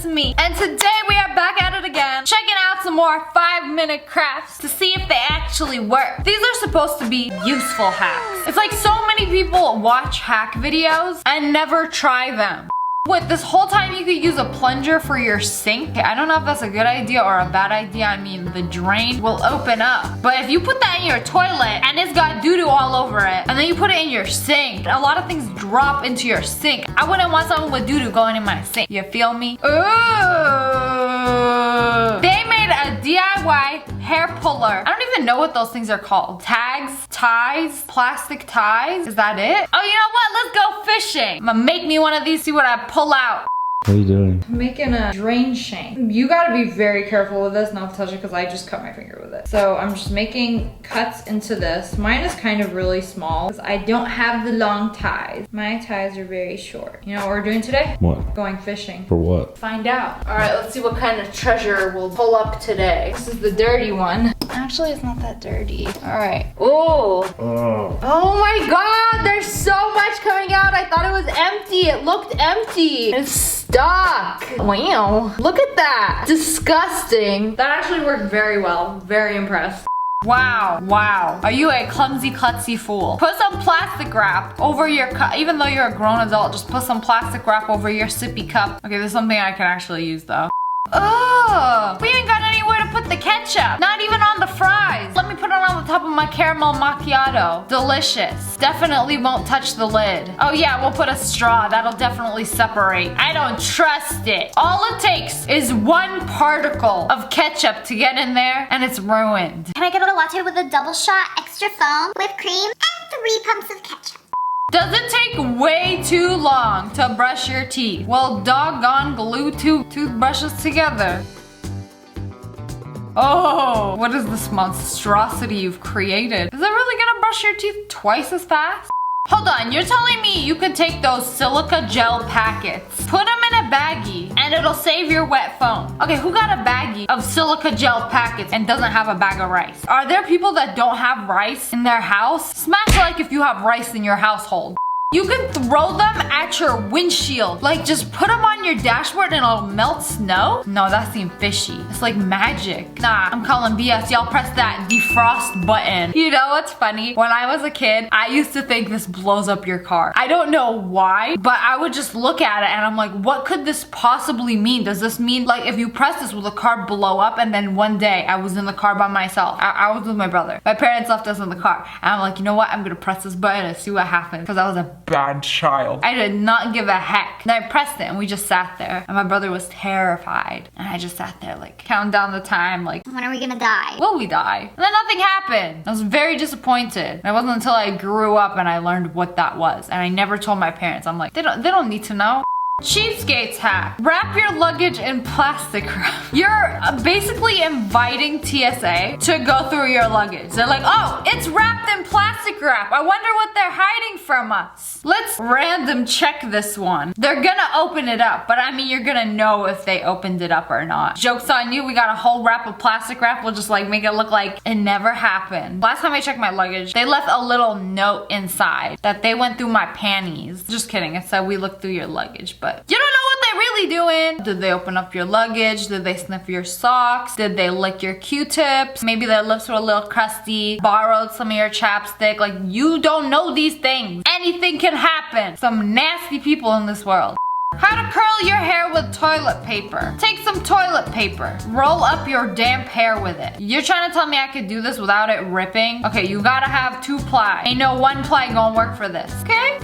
it's me. And today we are back at it again, checking out some more 5-minute crafts to see if they actually work. These are supposed to be useful hacks. It's like so many people watch hack videos and never try them. Wait, this whole time you could use a plunger for your sink? I don't know if that's a good idea or a bad idea. I mean, the drain will open up. But if you put that in your toilet and it's got doo-doo all over it, and then you put it in your sink, a lot of things drop into your sink. I wouldn't want someone with doo-doo going in my sink. You feel me? Ooh! They made a DIY hair puller. I don't even know what those things are called. Tags? Ties? Plastic ties? Is that it? Oh, you know what? Let's go fishing. I'm gonna make me one of these, see what I pull out. What are you doing? I'm making a drain shank. You gotta be very careful with this, not to touch it because I just cut my finger with it. So I'm just making cuts into this. Mine is kind of really small because I don't have the long ties. My ties are very short. You know what we're doing today? What? Going fishing. For what? Find out. All right, let's see what kind of treasure we'll pull up today. This is the dirty one. Actually, it's not that dirty. All right. Oh. Oh my God, there's so much coming out. I thought it was empty. It looked empty. It's stuck. Wow. Look at that. Disgusting. That actually worked very well. Very impressed. Wow, wow. Are you a clumsy, klutzy fool? Put some plastic wrap over your cup. Even though you're a grown adult, just put some plastic wrap over your sippy cup. Okay, there's something I can actually use though. Oh, we ain't got anywhere to put the ketchup. Not even on the fries. Let me put it on the top of my caramel macchiato. Delicious. Definitely won't touch the lid. Oh yeah, we'll put a straw. That'll definitely separate. I don't trust it. All it takes is one particle of ketchup to get in there and it's ruined. Can I get a latte with a double shot, extra foam, whipped cream, and 3 pumps of ketchup? Does it take way too long to brush your teeth? Well, doggone glue two toothbrushes together. Oh, what is this monstrosity you've created? Is it really gonna brush your teeth twice as fast? Hold on, you're telling me you could take those silica gel packets, put them in a baggie, and it'll save your wet foam. Okay, who got a baggie of silica gel packets and doesn't have a bag of rice? Are there people that don't have rice in their house? Smash like if you have rice in your household. You can throw them at your windshield. Like, just put them on your dashboard and it'll melt snow? No, that seems fishy. It's like magic. Nah, I'm calling BS. Y'all press that defrost button. You know what's funny? When I was a kid, I used to think this blows up your car. I don't know why, but I would just look at it and I'm like, what could this possibly mean? Does this mean, like, if you press this, will the car blow up? And then one day, I was in the car by myself. I was with my brother. My parents left us in the car. And I'm like, you know what? I'm gonna press this button and see what happens. Because I was a bad child. I did not give a heck. And I pressed it and we just sat there. And my brother was terrified. And I just sat there like counting down the time like, when are we gonna die? Will we die? And then nothing happened. I was very disappointed. And it wasn't until I grew up and I learned what that was. And I never told my parents. I'm like, they don't need to know. Cheapskates hack. Wrap your luggage in plastic wrap. You're basically inviting TSA to go through your luggage. They're like, oh, it's wrapped in plastic wrap. I wonder what they're hiding from us. Let's random check this one. They're gonna open it up, but I mean, you're gonna know if they opened it up or not. Joke's on you, we got a whole wrap of plastic wrap. We'll just like make it look like it never happened. Last time I checked my luggage, they left a little note inside that they went through my panties. Just kidding, it said we looked through your luggage, but you don't know what they're really doing. Did they open up your luggage? Did they sniff your socks? Did they lick your Q-tips? Maybe their lips were a little crusty. Borrowed some of your chapstick. Like, you don't know these things. Anything can happen. Some nasty people in this world. How to curl your hair with toilet paper. Take some toilet paper. Roll up your damp hair with it. You're trying to tell me I could do this without it ripping? Okay, you gotta have 2 ply. Ain't no 1 ply gonna work for this. Okay?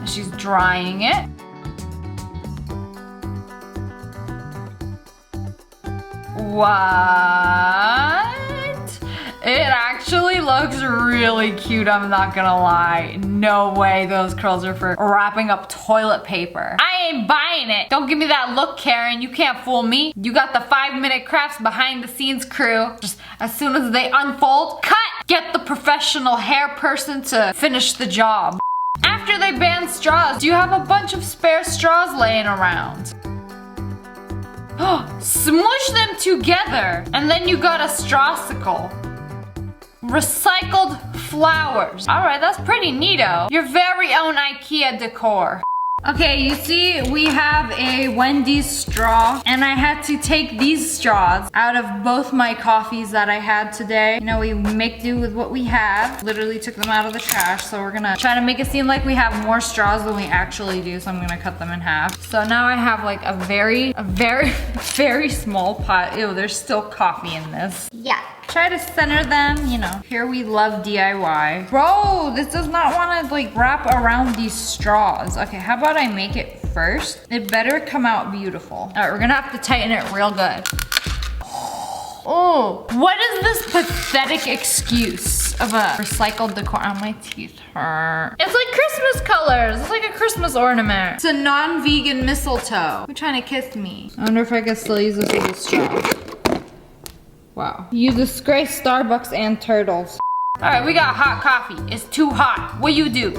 She's drying it. What? It actually looks really cute, I'm not gonna lie. No way those curls are for wrapping up toilet paper. I ain't buying it. Don't give me that look, Karen. You can't fool me. You got the 5-minute crafts behind the scenes crew. Just as soon as they unfold, cut! Get the professional hair person to finish the job. After they ban straws, do you have a bunch of spare straws laying around? Smush them together, and then you got a strawsicle. Recycled flowers. All right, that's pretty neato. Your very own IKEA decor. Okay, you see, we have a Wendy's straw, and I had to take these straws out of both my coffees that I had today. You know, we make do with what we have. Literally took them out of the trash, so we're gonna try to make it seem like we have more straws than we actually do, so I'm gonna cut them in half. So now I have like a very, very small pot. Ew, there's still coffee in this. Yeah. Try to center them, you know. Here we love DIY. Bro, this does not want to like wrap around these straws. Okay, how about I make it first? It better come out beautiful. All right, we're gonna have to tighten it real good. Oh, what is this pathetic excuse of a recycled decor? Oh, my teeth hurt. It's like Christmas colors. It's like a Christmas ornament. It's a non-vegan mistletoe. You're trying to kiss me. I wonder if I can still use this as a straw. Wow. You disgrace Starbucks and turtles. All right, we got hot coffee. It's too hot. What do?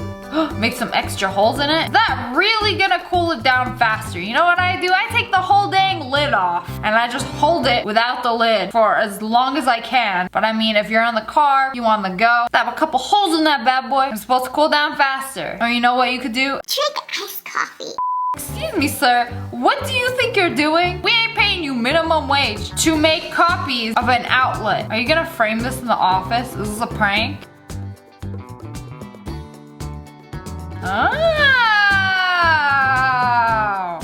Make some extra holes in it? Is that really gonna cool it down faster? You know what I do? I take the whole dang lid off and I just hold it without the lid for as long as I can. But I mean, if you're on the car, you on the go, have a couple holes in that bad boy. It's supposed to cool down faster. Or you know what you could do? Drink iced coffee. Excuse me, sir. What do you think you're doing? We ain't paying you minimum wage to make copies of an outlet. Are you gonna frame this in the office? Is this a prank? Oh!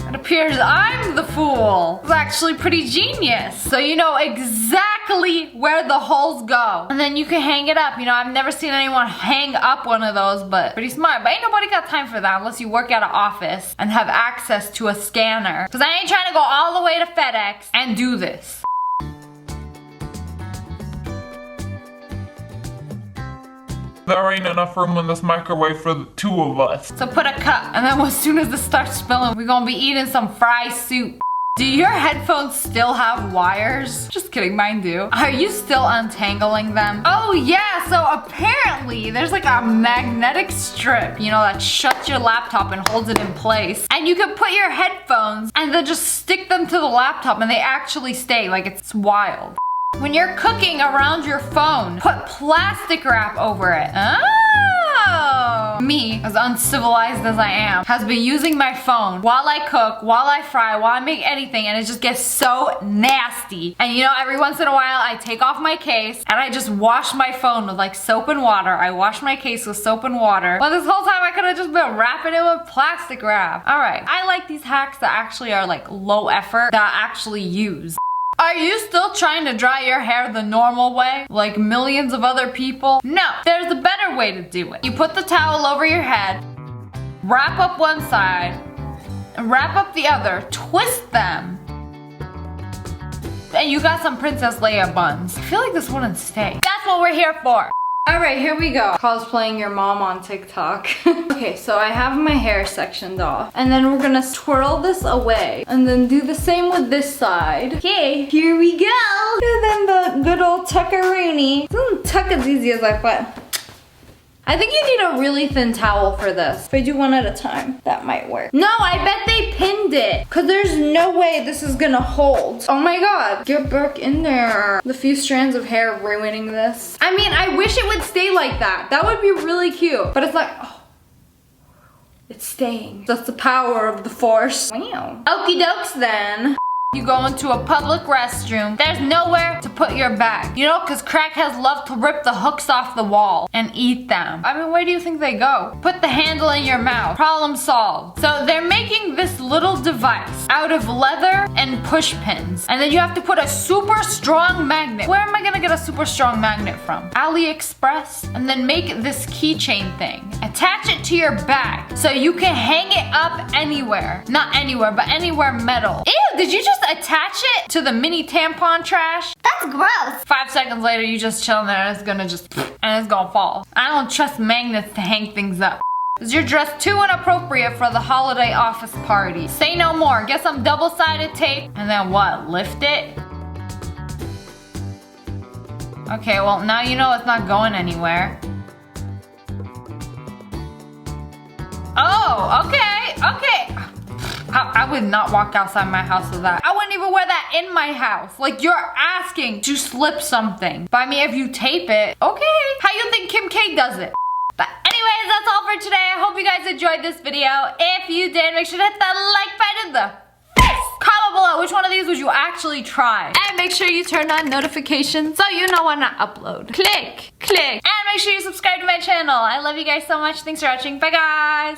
It appears I'm the fool. It's actually pretty genius. So you know exactly where the holes go. And then you can hang it up. You know, I've never seen anyone hang up one of those, but pretty smart. But ain't nobody got time for that unless you work at an office and have access to a scanner. Because I ain't trying to go all the way to FedEx and do this. There ain't enough room in this microwave for the two of us. So put a cup, and then as soon as this starts spilling, we're gonna be eating some fry soup. Do your headphones still have wires? Just kidding, mine do. Are you still untangling them? Oh yeah, so apparently there's like a magnetic strip, you know, that shuts your laptop and holds it in place. And you can put your headphones and then just stick them to the laptop and they actually stay. Like, it's wild. When you're cooking around your phone, put plastic wrap over it. Oh! Me, as uncivilized as I am, has been using my phone while I cook, while I fry, while I make anything, and it just gets so nasty. And you know, every once in a while, I take off my case and I just wash my phone with like soap and water. I wash my case with soap and water. But this whole time I could have just been wrapping it with plastic wrap. All right, I like these hacks that actually are like low effort, that I actually use. Are you still trying to dry your hair the normal way, like millions of other people? No, there's a better way to do it. You put the towel over your head, wrap up one side, and wrap up the other, twist them, and you got some Princess Leia buns. I feel like this wouldn't stay. That's what we're here for. All right, here we go. Cosplaying your mom on TikTok. Okay, so I have my hair sectioned off. And then we're gonna twirl this away. And then do the same with this side. Okay, here we go. And then the good old tuckaroony. It doesn't tuck as easy as I thought. I think you need a really thin towel for this. If I do one at a time, that might work. No, I bet they pinned it. Cause there's no way this is gonna hold. Oh my God, get back in there. The few strands of hair ruining this. I mean, I wish it would stay like that. That would be really cute. But it's like, oh, it's staying. That's the power of the force. Wow. Okie dokes then. You go into a public restroom, there's nowhere to put your bag. You know, because crackheads love to rip the hooks off the wall and eat them. I mean, where do you think they go? Put the handle in your mouth. Problem solved. So they're making this little device out of leather and push pins. And then you have to put a super strong magnet. Where am I gonna get a super strong magnet from? AliExpress? And then make this keychain thing. Attach it to your bag so you can hang it up anywhere. Not anywhere, but anywhere metal. Ew, did you just attach it to the mini tampon trash? That's gross. 5 seconds later, you just chilling there and it's gonna just, and it's gonna fall. I don't trust magnets to hang things up. Is your dress too inappropriate for the holiday office party? Say no more. Get some double-sided tape and then what? Lift it? Okay, well now you know it's not going anywhere. Oh, okay, okay. I would not walk outside my house with that. I wouldn't even wear that in my house. Like, you're asking to slip something. But I mean, if you tape it, okay. How you think Kim K does it? But anyway. Anyways, that's all for today. I hope you guys enjoyed this video. If you did, make sure to hit that like button in the face. Comment below which one of these would you actually try. And make sure you turn on notifications so you know when I upload. Click. And make sure you subscribe to my channel. I love you guys so much. Thanks for watching. Bye guys.